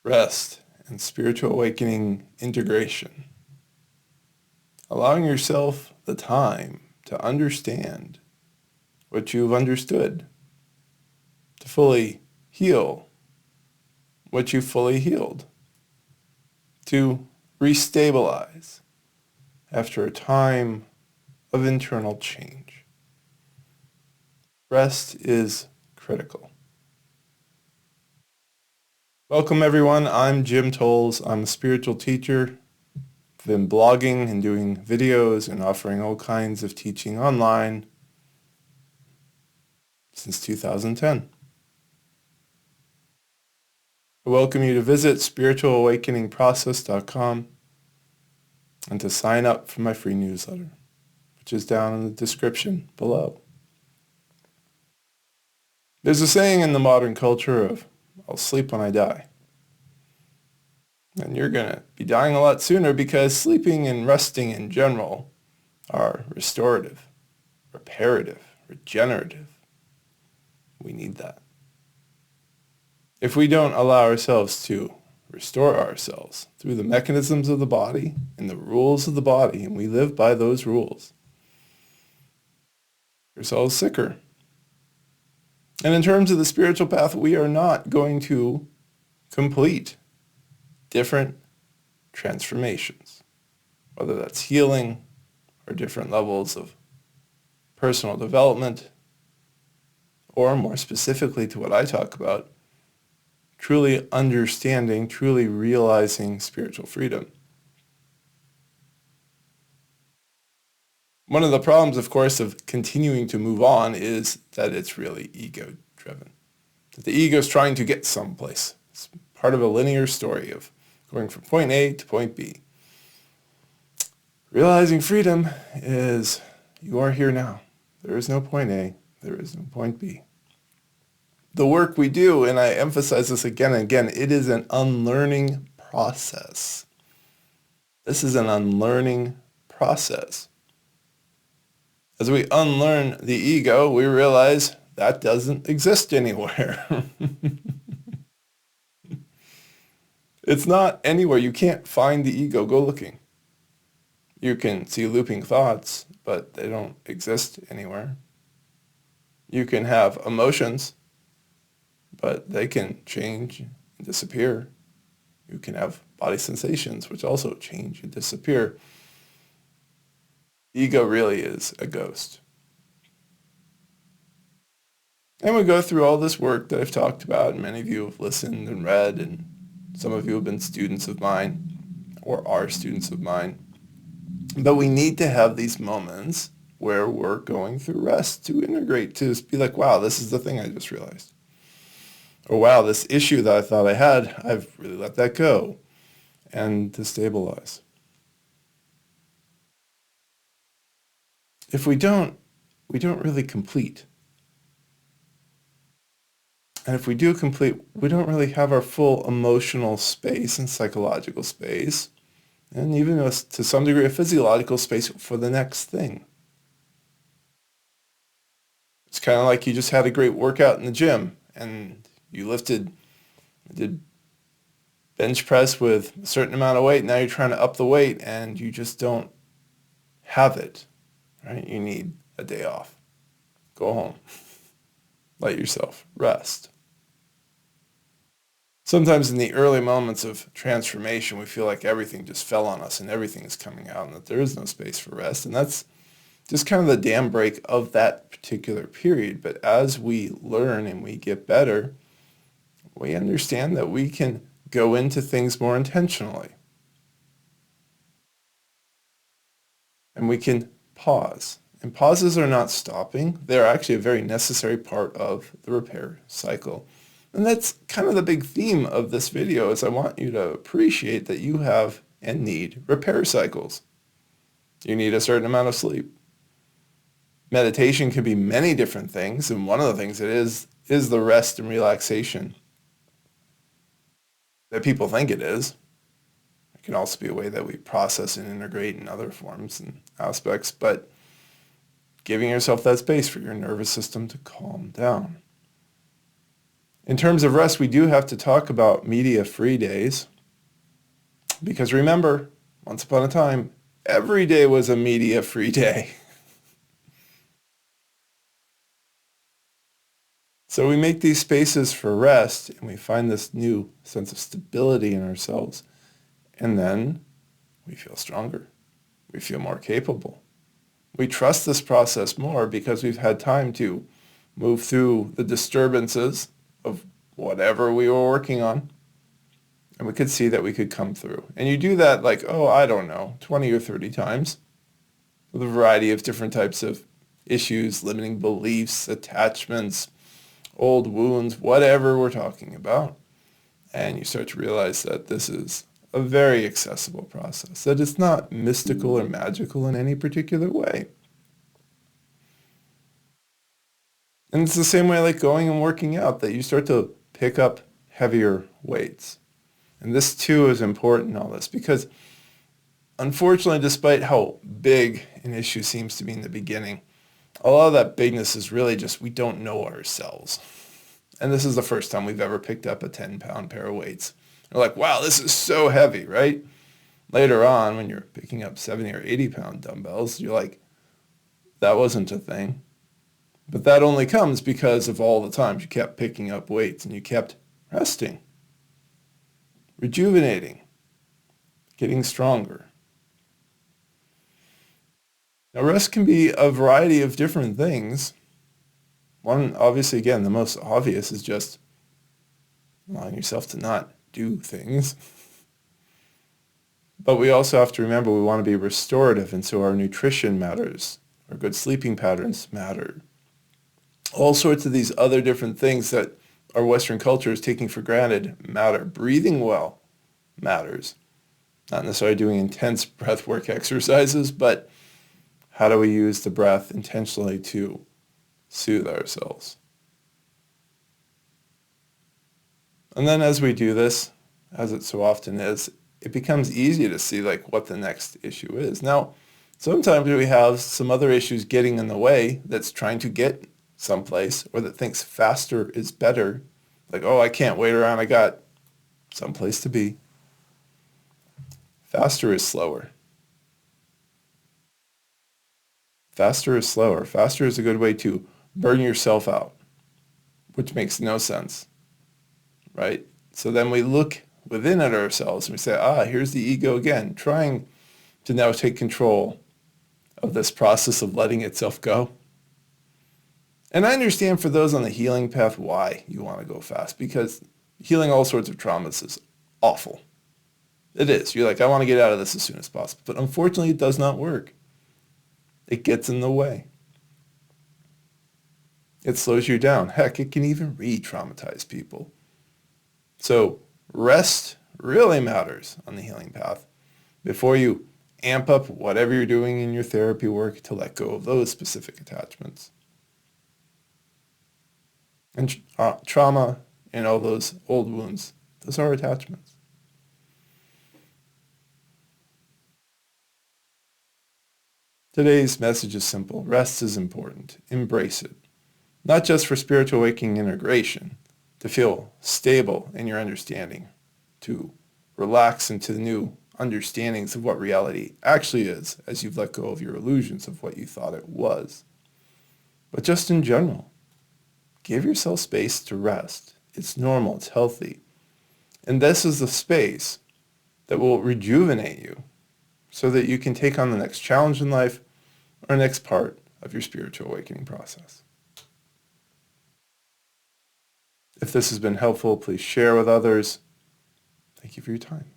rest, and spiritual awakening integration. Allowing yourself the time to understand what you've understood, to fully heal what you fully healed, to restabilize after a time of internal change. Rest is critical. Welcome everyone, I'm Jim Tolles. I'm a spiritual teacher. I've been blogging and doing videos and offering all kinds of teaching online since 2010. I welcome you to visit spiritualawakeningprocess.com and to sign up for my free newsletter, which is down in the description below. There's a saying in the modern culture of, I'll sleep when I die. And you're going to be dying a lot sooner because sleeping and resting in general are restorative, reparative, regenerative. We need that. If we don't allow ourselves to restore ourselves through the mechanisms of the body and the rules of the body, and we live by those rules, ourselves sicker. And in terms of the spiritual path, we are not going to complete different transformations, whether that's healing or different levels of personal development, or more specifically to what I talk about, truly understanding, truly realizing spiritual freedom. One of the problems, of course, of continuing to move on is that it's really ego-driven. That the ego is trying to get someplace. It's part of a linear story of going from point A to point B. Realizing freedom is you are here now. There is no point A. There is no point B. The work we do, and I emphasize this again and again, it is an unlearning process. This is an unlearning process. As we unlearn the ego, we realize that doesn't exist anywhere. It's not anywhere. You can't find the ego. Go looking. You can see looping thoughts, but they don't exist anywhere. You can have emotions, but they can change and disappear. You can have body sensations, which also change and disappear. Ego really is a ghost. And we go through all this work that I've talked about, and many of you have listened and read, and some of you have been students of mine, or are students of mine. But we need to have these moments where we're going through rest to integrate, to be like, wow, this is the thing I just realized. Or wow, this issue that I thought I had, I've really let that go, and to stabilize. If we don't really complete. And if we do complete, we don't really have our full emotional space and psychological space, and even to some degree a physiological space for the next thing. It's kind of like you just had a great workout in the gym, and you did bench press with a certain amount of weight. Now you're trying to up the weight, and you just don't have it, right? You need a day off. Go home. Let yourself rest. Sometimes in the early moments of transformation, we feel like everything just fell on us and everything is coming out and that there is no space for rest. And that's just kind of the dam break of that particular period. But as we learn and we get better, we understand that we can go into things more intentionally. And we can pause. And pauses are not stopping. They're actually a very necessary part of the repair cycle. And that's kind of the big theme of this video, is I want you to appreciate that you have and need repair cycles. You need a certain amount of sleep. Meditation can be many different things, and one of the things it is the rest and relaxation that people think it is. It can also be a way that we process and integrate in other forms and aspects, but giving yourself that space for your nervous system to calm down. In terms of rest, we do have to talk about media-free days because remember, once upon a time, every day was a media-free day. So we make these spaces for rest and we find this new sense of stability in ourselves. And then we feel stronger. We feel more capable. We trust this process more because we've had time to move through the disturbances of whatever we were working on. And we could see that we could come through. And you do that like, oh, I don't know, 20 or 30 times with a variety of different types of issues, limiting beliefs, attachments, old wounds, whatever we're talking about. And you start to realize that this is a very accessible process, that it's not mystical or magical in any particular way. And it's the same way like going and working out, that you start to pick up heavier weights. And this too is important in all this because unfortunately, despite how big an issue seems to be in the beginning, a lot of that bigness is really just we don't know ourselves. And this is the first time we've ever picked up a 10-pound pair of weights. We're like, wow, this is so heavy, right? Later on, when you're picking up 70 or 80-pound dumbbells, you're like, that wasn't a thing. But that only comes because of all the times you kept picking up weights and you kept resting, rejuvenating, getting stronger. Now, rest can be a variety of different things. One, obviously, again, the most obvious is just allowing yourself to not do things. But we also have to remember we want to be restorative, and so our nutrition matters. Our good sleeping patterns matter. All sorts of these other different things that our Western culture is taking for granted matter. Breathing well matters. Not necessarily doing intense breath work exercises, but how do we use the breath intentionally to soothe ourselves? And then as we do this, as it so often is, it becomes easy to see like what the next issue is. Now, sometimes we have some other issues getting in the way that's trying to get someplace or that thinks faster is better. Like, oh, I can't wait around. I got someplace to be. Faster is slower. Faster is slower. Faster is a good way to burn yourself out, which makes no sense, right? So then we look within at ourselves and we say, here's the ego again, trying to now take control of this process of letting itself go. And I understand for those on the healing path why you want to go fast, because healing all sorts of traumas is awful. It is. You're like, I want to get out of this as soon as possible. But unfortunately, it does not work. It gets in the way. It slows you down. Heck, it can even re-traumatize people. So rest really matters on the healing path before you amp up whatever you're doing in your therapy work to let go of those specific attachments. And trauma and all those old wounds, those are attachments. Today's message is simple. Rest is important. Embrace it. Not just for spiritual awakening integration, to feel stable in your understanding, to relax into the new understandings of what reality actually is as you've let go of your illusions of what you thought it was. But just in general, give yourself space to rest. It's normal. It's healthy. And this is the space that will rejuvenate you so that you can take on the next challenge in life or next part of your spiritual awakening process. If this has been helpful, please share with others. Thank you for your time.